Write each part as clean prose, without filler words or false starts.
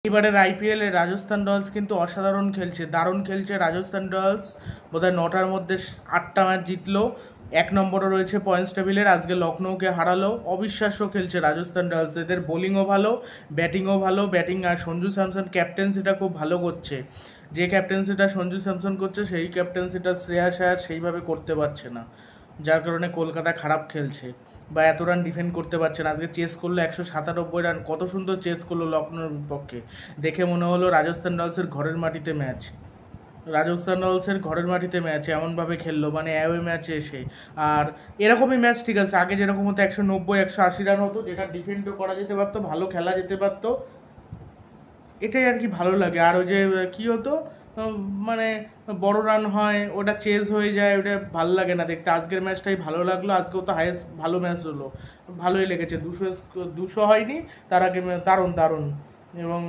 এবারের আইপিএলে রাজস্থান রয়্যালস কিন্তু অসাধারণ খেলছে, দারুণ খেলছে রাজস্থান রয়্যালস। বোধহয় 9টার মধ্যে 8টা ম্যাচ জিতলো, 1 নম্বরে রয়েছে পয়েন্টস টেবিলের। আজকে লখনৌকে হারালো। অবিশ্বাস্য খেলছে রাজস্থান রয়্যালস, এদের বোলিংও ভালো, ব্যাটিংও ভালো। ব্যাটিং আর সঞ্জু স্যামসন ক্যাপ্টেন্সিটা খুব ভালো করছে। যে ক্যাপ্টেন্সিটা সঞ্জু স্যামসন করছে সেই ক্যাপ্টেন্সিটা শ্রেয়াস আয়ার সেইভাবে করতে পারছে না, যার কারণে কলকাতা খারাপ খেলছে বা এত রান ডিফেন্ড করতে পারছে না। আজকে চেস করলো 197 রান, কত সুন্দর চেস করলো লখনৌর বিপক্ষে। দেখে মনে হলো রাজস্থান রয়্যালসের ঘরের মাটিতে ম্যাচ, রাজস্থান রয়্যালসের ঘরের মাটিতে ম্যাচ এমনভাবে খেললো, মানে অ্যাওয়ে ম্যাচে এসে। আর এরকমই ম্যাচ ঠিক আছে, আগে যেরকম হতো 190-180 রান হতো, যেটা ডিফেন্ডও করা যেতে পারতো, ভালো খেলা যেতে পারতো, এটাই আর কি ভালো লাগে। আর ওই যে কী হতো, মানে বড় রান হয়, ওটা চেজ হয়ে যায়, ওটা ভালো লাগে না দেখতে। আজকের ম্যাচটাই ভালো লাগলো, আজকেও তো হাইয়েস্ট ভালো ম্যাচ হলো, ভালোই লেগেছে। 200 হয়নি, তার আগে দারুণ দারুণ। এবং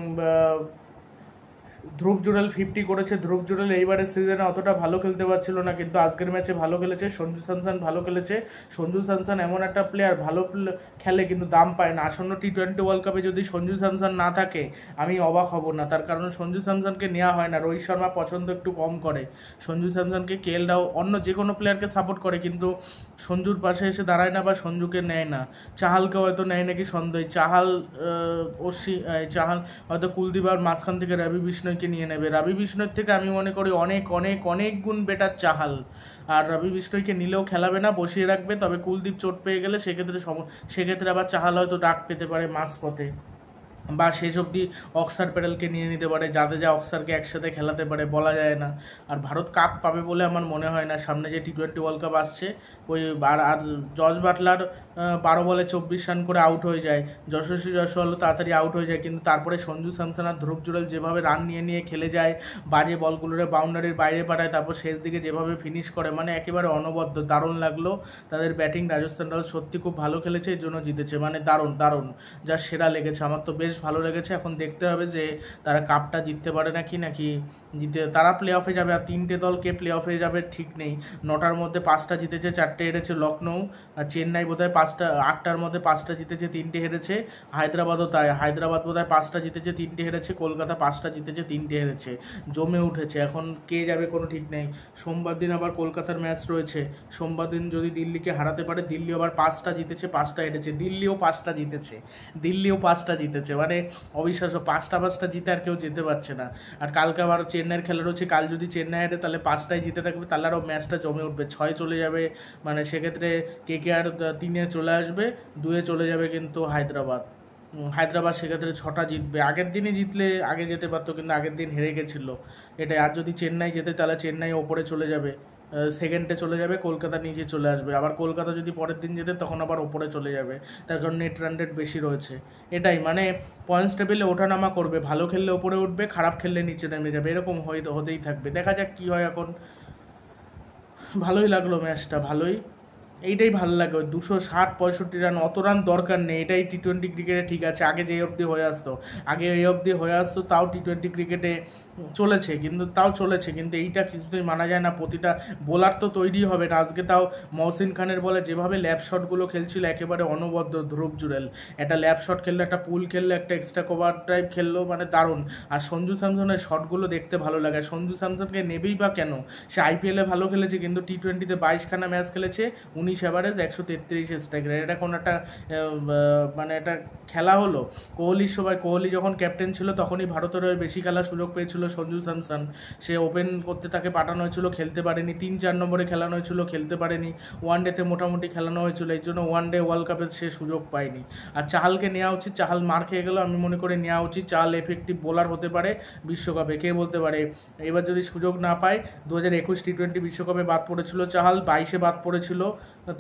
ধ্রুব জুড়েল 50 করেছে। ধ্রুব জুড়েল এইবারের সিজনে অতটা ভালো খেলতে পারছিল না, কিন্তু আজকের ম্যাচে ভালো খেলেছে। সঞ্জু স্যামসন ভালো খেলেছে। সঞ্জু স্যামসন এমন একটা প্লেয়ার, ভালো খেলে কিন্তু দাম পায় না। আসন্ন টি20 ওয়ার্ল্ড কাপে যদি সঞ্জু স্যামসন না থাকে আমি অবাক হব না, তার কারণ সঞ্জু স্যামসনকে নেওয়া হয় না। রোহিত শর্মা পছন্দ একটু কম করে সঞ্জু স্যামসনকে, কেএল অন্য যে কোনো প্লেয়ারকে সাপোর্ট করে, কিন্তু সঞ্জুর পাশে এসে দাঁড়ায় না বা সঞ্জুকে নেয় না। চাহালকে হয়তো নেয় নাকি সন্দেহ, চাহাল হয়তো কুলদীপ আর মাঝখান থেকে রবি বিষ্ণয়কে নিয়ে নেবে। রবি বিষ্ণয়ের থেকে আমি মনে করি অনেক অনেক অনেক গুণ বেটার চাহাল। আর রবি বিষ্ণয়কে নিলেও খেলাবে না, বসিয়ে রাখবে। তবে কুলদীপ চোট পেয়ে গেলে সেক্ষেত্রে আবার চাহাল হয়তো ডাক পেতে পারে মাঝপথে, বা শেষ অবধি অক্সার প্যাটেলকে নিয়ে নিতে পারে, যাতে যা অক্সারকে একসাথে খেলাতে পারে, বলা যায় না। আর ভারত কাপ পাবে বলে আমার মনে হয় না। সামনে যে টি20 ওয়ার্ল্ড কাপ আসছে, ওই আর জর্জ বাটলার 12 বলে 24 রান করে আউট হয়ে যায়, যশস্বী জয়সওয়ালও তাড়াতাড়ি আউট হয়ে যায়, কিন্তু তারপরে সঞ্জু স্যামসন আর ধ্রুব জুড়েল যেভাবে রান নিয়ে নিয়ে খেলে যায়, বাজে বলগুলোরে বাউন্ডারির বাইরে পাঠায়, তারপর শেষ দিকে যেভাবে ফিনিশ করে, মানে একেবারে অনবদ্য, দারুণ লাগলো তাদের ব্যাটিং। রাজস্থান রয়্যালস সত্যি খুব ভালো খেলেছে, এই জন্য জিতেছে, মানে দারুণ দারুণ, যা সেরা লেগেছে আমার তো, বেশ ভালো লেগেছে। এখন দেখতে হবে যে তারা কাপটা জিততে পারে নাকি তারা প্লে অফে যাবে। আর 3টে দলকে প্লে অফে যাবে ঠিক নেই। 9টার মধ্যে 5টা জিতেছে, 4টে হেরেছে লখনৌ। আর চেন্নাই বোধহয় 8টার মধ্যে 5টা জিতেছে, 3টে হেরেছে। হায়দ্রাবাদও তাই, হায়দ্রাবাদ বোধহয় 5টা জিতেছে, 3টে হেরেছে। কলকাতা 5টা জিতেছে, 3টে হেরেছে। জমে উঠেছে, এখন কে যাবে কোনো ঠিক নেই। সোমবার দিন আবার কলকাতার ম্যাচ রয়েছে। সোমবার দিন যদি দিল্লিকে হারাতে পারে, দিল্লি আবার 5টা জিতেছে, 5টা হেরেছে। দিল্লিও 5টা জিতেছে, মানে অবিশ্বাস্য। 5টা জিতে আর কেউ যেতে পারছে না। আর কালকে আবার চেন্নাইয়ের খেলা রয়েছে, কাল যদি চেন্নাই হারে তাহলে 5টাই জিতে থাকবে, তাহলে আরও ম্যাচটা জমে উঠবে। 6 চলে যাবে, মানে সেক্ষেত্রে কেকেআর 3-এ চলে আসবে, 2-এ চলে যাবে কিন্তু হায়দ্রাবাদ সেক্ষেত্রে 6টা জিতবে। আগের দিনই জিতলে আগে যেতে পারতো, কিন্তু আগের দিন হেরে গেছিলো এটাই। আর যদি চেন্নাই জেতে তাহলে চেন্নাই ওপরে চলে যাবে, সেকেন্ডে চলে যাবে, কলকাতা নিচে চলে আসবে। আবার কলকাতা যদি পরের দিন যেতে তখন আবার ওপরে চলে যাবে, তার কারণ নেট রান রেট বেশি রয়েছে। এটাই মানে পয়েন্টস টেবিলে ওঠানামা করবে, ভালো খেললে ওপরে উঠবে, খারাপ খেললে নিচে নেমে যাবে, এরকম হতেই থাকবে। দেখা যাক কী হয় এখন। ভালোই লাগলো ম্যাচটা, ভালোই, এইটাই ভালো লাগে। ওই 260-65 রান, অত রান দরকার নেই। এটাই টি20 ক্রিকেটে ঠিক আছে। আগে যে অবধি হয়ে আসতো তাও টি20 ক্রিকেটে চলেছে, কিন্তু এইটা কিছুতেই মানা যায় না। প্রতিটা বোলার তো তৈরি হবে না। আজকে তাও মহসিন খানের বলে যেভাবে ল্যাপ শটগুলো খেলছিল, একেবারে অনবদ্য। ধ্রুব জুড়েল একটা ল্যাপ শট খেললো, একটা পুল খেললো, একটা এক্সট্রা কভার ড্রাইভ খেললো, মানে দারুণ। আর সঞ্জু স্যামসনের শটগুলো দেখতে ভালো লাগে। সঞ্জু স্যামসনকে নেবেই বা কেন, সে আইপিএলে ভালো খেলেছে, কিন্তু টি20তে 22খানা ম্যাচ খেলেছে, 19 এভারেজ, 133 স্ট্রাইক রেট। এটা কোনো একটা মানে একটা খেলা হলো? কোহলি যখন ক্যাপ্টেন ছিল তখনই ভারতের হয়ে বেশি খেলার সুযোগ পেয়েছিল সঞ্জু স্যামসন। সে ওপেন করতে তাকে পাঠানো হয়েছিল, খেলতে পারেনি। 3-4 নম্বরে খেলানো হয়েছিল, খেলতে পারেনি। ওয়ানডেতে মোটামুটি খেলানো হয়েছিল, এই জন্য ওয়ানডে ওয়ার্ল্ড কাপে সে সুযোগ পায়নি। আর চাহালকে নেওয়া উচিত, চাহাল মার খেয়ে গেল, আমি মনে করি নেওয়া উচিত। চাহাল এফেক্টিভ বোলার হতে পারে বিশ্বকাপে, কে বলতে পারে। এবার যদি সুযোগ না পায়, 2021 টি20 বিশ্বকাপে বাদ পড়েছিল চাহাল, 22-এ বাদ পড়েছিল,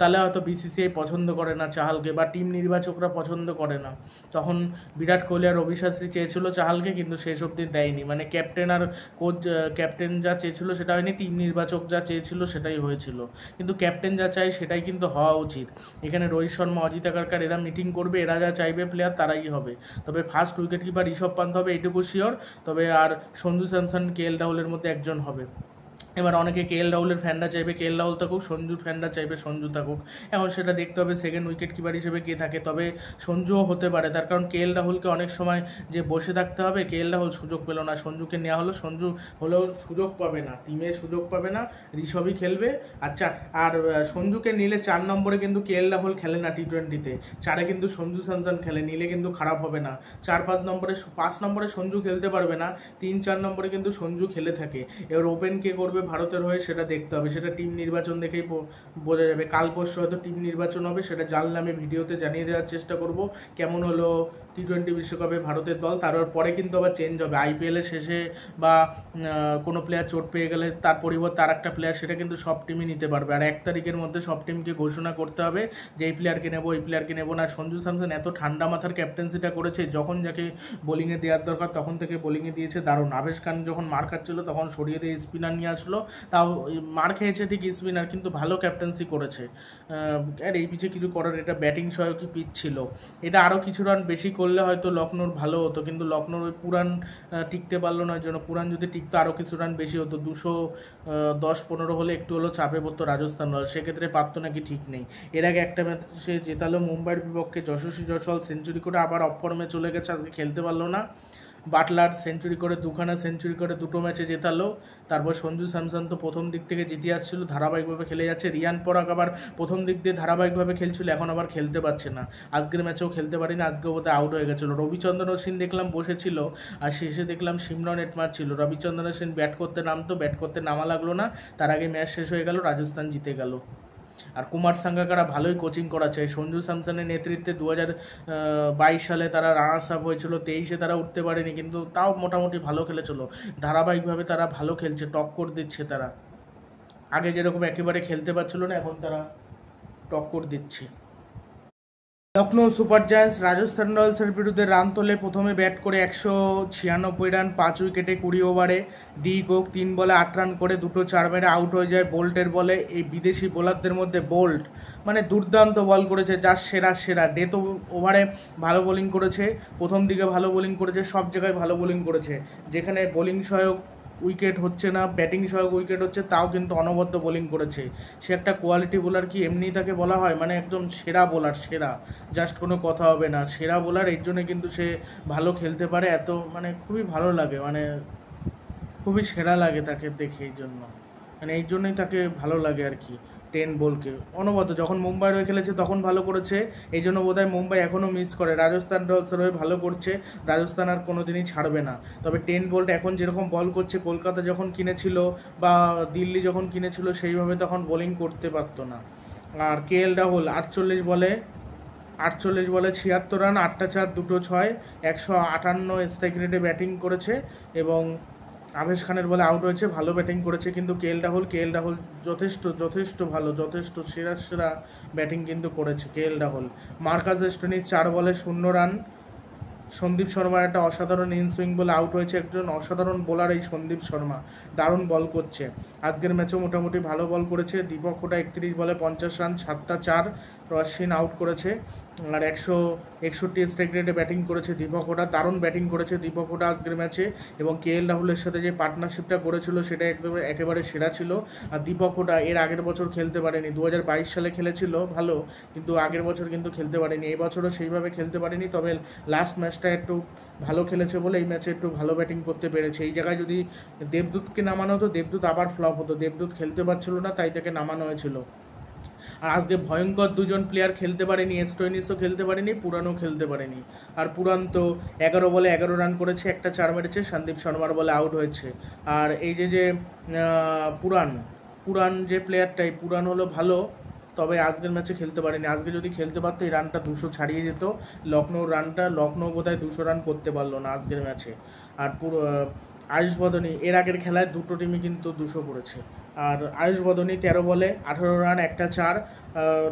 তাহলে হয়তো বিসিসিআই পছন্দ করে না চাহালকে, বা টিম নির্বাচকরা পছন্দ করে না। তখন বিরাট কোহলি আর রবি শাস্ত্রী চেয়েছিল চাহালকে, কিন্তু শেষ অবধি দেয়নি। মানে ক্যাপ্টেন আর কোচ, ক্যাপ্টেন যা চেয়েছিল সেটা হয়নি, টিম নির্বাচক যা চেয়েছিল সেটাই হয়েছিল। কিন্তু ক্যাপ্টেন যা চায় সেটাই কিন্তু হওয়া উচিত। এখানে রোহিত শর্মা, অজিত আগারকার এরা মিটিং করবে, এরা যা চাইবে প্লেয়ার তারাই হবে। তবে first wicket keeper Rishabh Pant হবে, এইটুকু শিওর। তবে আর সঞ্জু স্যামসন, কেএল রাহুলের মধ্যে একজন হবে। এবার অনেকে কেএল রাহুলের ফ্যানরা চাইবে কেএল রাহুল থাকুক, সঞ্জুর ফ্যানরা চাইবে সঞ্জু থাকুক। এখন সেটা দেখতে হবে সেকেন্ড উইকেট কিপার হিসেবে কে থাকে, তবে সঞ্জুও হতে পারে। তার কারণ কেএল রাহুলকে অনেক সময় যে বসে থাকতে হবে, কেএল রাহুল সুযোগ পেল না, সঞ্জুকে নেওয়া হলো, সঞ্জু হলেও সুযোগ পাবে না, টিমে সুযোগ পাবে না, ঋষভই খেলবে। আচ্ছা, আর সঞ্জুকে নিলে 4 নম্বরে কিন্তু কেএল রাহুল খেলে না টি-20-তে, 4-এ কিন্তু সঞ্জু স্যামসন খেলে, নিলে কিন্তু খারাপ হবে না। 4-5 নম্বরে 5 নম্বরে সঞ্জু খেলতে পারবে না, 3-4 নম্বরে কিন্তু সঞ্জু খেলে থাকে। এবার ওপেন কে করবে ভারতের হয়ে সেটা দেখতে হবে, সেটা টিম নির্বাচন দেখেই বোঝা যাবে। কাল পরশু হয়তো টিম নির্বাচন হবে, সেটা জানলে আমি ভিডিওতে জানিয়ে দেওয়ার চেষ্টা করব কেমন হলো টি-20 বিশ্বকাপে ভারতের দল। তারপরে কিন্তু আবার চেঞ্জ হবে, আইপিএলের শেষে বা কোনো প্লেয়ার চোট পেয়ে গেলে তার পরিবর্তে আর একটা প্লেয়ার, সেটা কিন্তু সব টিমই নিতে পারবে। আর 1 তারিখের মধ্যে সব টিমকে ঘোষণা করতে হবে যে এই প্লেয়ারকে নেবো, এই প্লেয়ারকে নেবো না। সঞ্জু স্যামসন এত ঠান্ডা মাথার ক্যাপ্টেন্সিটা করেছে, যখন যাকে বোলিংয়ে দেওয়ার দরকার তখন থেকে বোলিংয়ে দিয়েছে দারুণ। আবেশ খান যখন মার খাচ্ছিল তখন সরিয়ে দিয়ে স্পিনার নিয়ে আসলো, তাও মার খেয়েছে ঠিক স্পিনার, কিন্তু ভালো ক্যাপ্টেন্সি করেছে। আর এই পিছে কিছু করার, এটা ব্যাটিং সহায়কই পিচ ছিল, এটা আরও কিছু রান বেশি করলে হয়তো লখনৌর ভালো হতো, কিন্তু লখনৌর ওই পুরান টিকতে পারলো না। জন্য পুরান যদি টিকতো আরও কিছু রান বেশি হতো, 210-15 হলে একটু হলেও চাপে পড়তো রাজস্থান রয়্যালস, সেক্ষেত্রে পারতো নাকি ঠিক নেই। এর আগে একটা ম্যাচে জেতালো মুম্বাইয়ের বিপক্ষে, যশস্বী জয়সওয়াল সেঞ্চুরি করে আবার অফ ফর্মে চলে গেছে, আজকে খেলতে পারলো না। বাটলার সেঞ্চুরি করে, 2খানা সেঞ্চুরি করে 2টো ম্যাচে জেতালো। তারপর সঞ্জু স্যামসন তো প্রথম দিক থেকে জিতে আসছিল, ধারাবাহিকভাবে খেলে যাচ্ছে। রিয়ান পরাগ আবার প্রথম দিক দিয়ে ধারাবাহিকভাবে খেলছিল, এখন আবার খেলতে পারছে না, আজকের ম্যাচেও খেলতে পারেনি, আজকেও বোধহয় আউট হয়ে গেছিলো। রবিচন্দ্রন অশ্বিন দেখলাম বসেছিল, আর শেষে দেখলাম সিমরন এটমার ছিল। রবিচন্দ্রন অশ্বিন ব্যাট করতে নামতো, ব্যাট করতে নামা লাগলো না, তার আগে ম্যাচ শেষ হয়ে গেল, রাজস্থান জিতে গেল। আর কুমার সাঙ্গাকারা ভালোই কোচিং করাচ্ছে। সঞ্জু স্যামসনের নেতৃত্বে 2022 সালে তারা রানার্স আপ হয়েছিল, 23-এ তারা উঠতে পারেনি, কিন্তু তাও মোটামুটি ভালো খেলেছিল। ধারাবাহিকভাবে তারা ভালো খেলছে, টক্কর দিচ্ছে তারা, আগে যেরকম একেবারে খেলতে পারছিল না, এখন তারা টক্কর দিচ্ছে। লখনৌ সুপার জায়ান্টস রাজস্থান রয়্যালসের বিরুদ্ধে রান তোলে। প্রথমে ব্যাট করে 196 রান, 5 উইকেটে 20 ওভারে। ডি কোক 3 বলে 8 রান করে 2টো 4 মেরে আউট হয়ে যায় বোল্টের বলে। এই বিদেশি বোলারদের মধ্যে বোল্ট মানে দুর্দান্ত বল করেছে, যার সেরা ডেথ ওভারে ভালো বোলিং করেছে, প্রথম দিকে ভালো বোলিং করেছে, সব জায়গায় ভালো বোলিং করেছে। যেখানে বোলিং সহায়ক উইকেট হচ্ছে না, ব্যাটিং সহায়ক উইকেট হচ্ছে, তাও কিন্তু অনবদ্য বোলিং করেছে। সে একটা কোয়ালিটি বোলার, কি এমনি তাকে বলা হয়, মানে একদম সেরা বোলার, সেরা, জাস্ট কোনো কথা হবে না, সেরা বোলার। এর জন্য কিন্তু সে ভালো খেলতে পারে, এত মানে খুবই ভালো লাগে, মানে খুবই সেরা লাগে তাকে দেখে, এই জন্য মানে এই জন্যই তাকে ভালো লাগে আর কি। 10 বলকে অনবদ্য, যখন মুম্বাইয়ের হয়ে খেলেছে তখন ভালো করেছে, এই জন্য বোধহয় মুম্বাই এখনও মিস করে। রাজস্থান রয়্যালসের হয়ে ভালো করছে, রাজস্থান আর কোনো দিনই ছাড়বে না। তবে 10 বোল্ট এখন যেরকম বল করছে, কলকাতা যখন কিনেছিল বা দিল্লি যখন কিনেছিল সেইভাবে তখন বোলিং করতে পারতো না। আর কেএল রাহুল 48 বলে 76 রান, 8টা 4, 2টো 6, 158 স্ট্রাইক রেটে ব্যাটিং করেছে এবং আবেশ খানের বলে আউট হয়েছে। ভালো ব্যাটিং করেছে কিন্তু কেএল রাহুল যথেষ্ট ভালো, যথেষ্ট সেরা ব্যাটিং কিন্তু করেছে কেএল রাহুল। মার্কাস স্টোনিস 4 বলে 0 রান। সন্দীপ শর্মার একটা অসাধারণ ইনসুইং বলে আউট হয়েছে, একজন অসাধারণ বোলার এই সন্দীপ শর্মা, দারুণ বল করছে। আজকের ম্যাচেও মোটামুটি ভালো বল করেছে। দীপক হুডা 31 বলে 50 রান, 7টা 4, অশ্বিন আউট করেছে। আর 161 স্ট্রাইক রেটে ব্যাটিং করেছে দীপক হুডা, দারুণ ব্যাটিং করেছে দীপক হুডা আজকের ম্যাচে। এবং কেএল রাহুলের সাথে যে পার্টনারশিপটা করেছিল সেটা একেবারে সেরা ছিল। আর দীপক হুডা এর আগের বছর খেলতে পারেনি, 2022 সালে খেলেছিল ভালো, কিন্তু আগের বছর কিন্তু খেলতে পারেনি, এই বছরও সেইভাবে খেলতে পারেনি। তবে লাস্ট ম্যাচটা একটু ভালো খেলেছে বলে এই ম্যাচে একটু ভালো ব্যাটিং করতে পেরেছে। এই জায়গায় যদি দেবদূতকে নামানো হতো, দেবদূত আবার ফ্লপ হতো, দেবদূত খেলতে পারছিল না, তাই তাকে নামানো হয়েছিল। আর আজকে ভয়ঙ্কর 2জন প্লেয়ার খেলতে পারেনি, স্টোইনিসও খেলতে পারেনি, পুরানও খেলতে পারেনি। আর পুরান তো 11 বলে 11 রান করেছে, একটা 4 মেরেছে, সন্দীপ শর্মার বলে আউট হয়েছে। আর এই যে পুরান যে প্লেয়ারটাই, পুরান হলো ভালো, তবে আজকের ম্যাচে খেলতে পারেনি। আজকে যদি খেলতে পারতো এই রানটা 200 ছাড়িয়ে যেত। লখনৌ বোধহয় 200 রান করতে পারলো না আজকের ম্যাচে। আর আয়ুষ বদনী এর আগের খেলায় 2টো টিমই কিন্তু 200 করেছে। আর আয়ুষ বদনী 13 বলে 18 রান, একটা 4,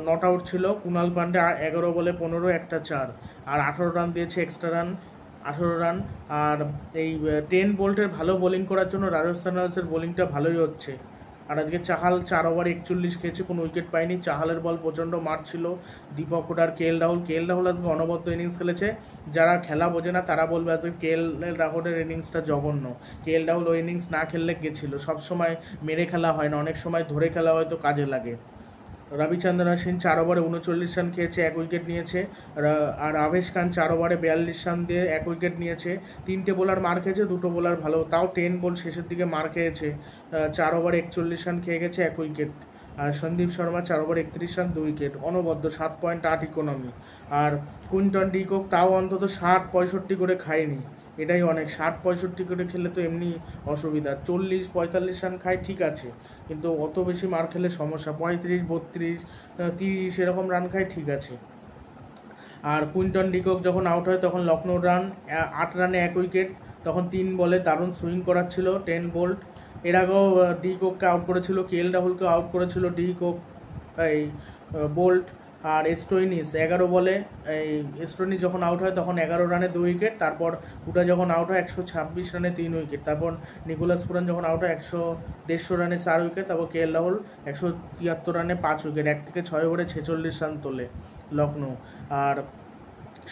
নট আউট ছিল। কুণাল পান্ডে 11 বলে 15, একটা 4, আর 18 রান দিয়েছে, এক্সট্রা রান 18 রান। আর এই 10 বোল্টের ভালো বোলিং করার জন্য রাজস্থান রয়্যালসের বোলিংটা ভালোই হচ্ছে। আর আজকে চাহাল 4 ওভারে 41 খেয়েছে, কোনো উইকেট পায়নি। চাহালের বল প্রচণ্ড মারছিল। দীপক হুডার, কে এল রাহুল আজকে অনবদ্য ইনিংস খেলেছে। যারা খেলা বোঝে না তারা বলবে আজকে কে এল রাহুলের ইনিংসটা জঘন্য। কে এল রাহুল ওই ইনিংস না খেললে গেছিলো। সবসময় মেরে খেলা হয় না, অনেক সময় ধরে খেলা হয়তো কাজে লাগে। রবিচন্দ্রন অশ্বিন 4 ওভারে 39 রান খেয়েছে, 1 উইকেট নিয়েছে। আর আভেশ খান 4 ওভারে 42 রান দিয়ে 1 উইকেট নিয়েছে। 3টে বোলার মার খেয়েছে, 2টো বোলার ভালো, তাও 10 বল শেষের দিকে মার খেয়েছে। 4 ওভারে 41 রান খেয়ে গেছে, 1 উইকেট। আর সন্দীপ শর্মা 4 ওভারে 31 রান, 2 উইকেট, অনবদ্য 7.8 ইকোনমি। আর কুইন্টন ডিকক তাও অন্তত 60-65 করে খায়নি, এটাই অনেক। 60-65 করে খেলে তো এমনি অসুবিধা। 40-45 রান খায় ঠিক আছে, কিন্তু অত বেশি মার খেলে সমস্যা। 35-32-30 এরকম রান খায় ঠিক আছে। আর কুইন্টন ডিকক যখন আউট হয় তখন লখনৌ রান 8 রানে 1 উইকেট, তখন 3 বলে দারুণ সুইং করাচ্ছিল 10 বোল্ট। এর আগেও ডিকোককে আউট করেছিল, কে এল রাহুলকে আউট করেছিল ডিকক, এই বোল্ট। আর স্টোইনিস 11 বলে, এই স্টোইনিস যখন আউট হয় তখন 11 রানে 2 উইকেট। তারপর হুডা যখন আউট হয় 126 রানে 3 উইকেট। তারপর নিকোলাস পুরান যখন আউট হয় 150 রানে 4 উইকেট। তারপর কে এল রাহুল 173 রানে 5 উইকেট। 1 থেকে 6 ওভারে 46 রান তোলে লখনৌ। আর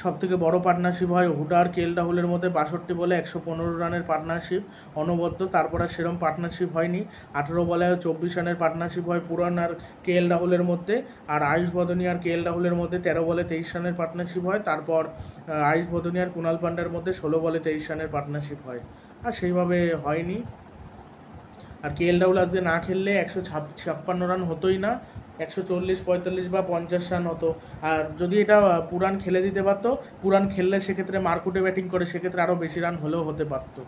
সব থেকে বড় পার্টনারশিপ হয় হুডা আর কে এল রাহুলের মধ্যে 62 বলে 115 রানের পার্টনারশিপ, অনবদ্য। তারপর আর সেরকম পার্টনারশিপ হয়নি। 18 বলে 24 রানের পার্টনারশিপ হয় পুরান আর কে এল রাহুলের মধ্যে। আর আয়ুষ বদনি আর কে এল রাহুলের মধ্যে 13 বলে 23 রানের পার্টনারশিপ হয়। তারপর আয়ুষ বদনি আর কুণাল পান্ডার মধ্যে 16 বলে 23 রানের পার্টনারশিপ হয়। আর সেইভাবে হয়নি। আর কে এল রাহুল আজকে না খেললে 156 রান হতোই না, 140, 45 বা 50 রান হতো। আর যদি এটা পুরান খেলে দিতে পারতো, পুরান খেললে সেক্ষেত্রে মারকুটে ব্যাটিং করে, সেক্ষেত্রে আরও বেশি রান হলেও হতে পারতো।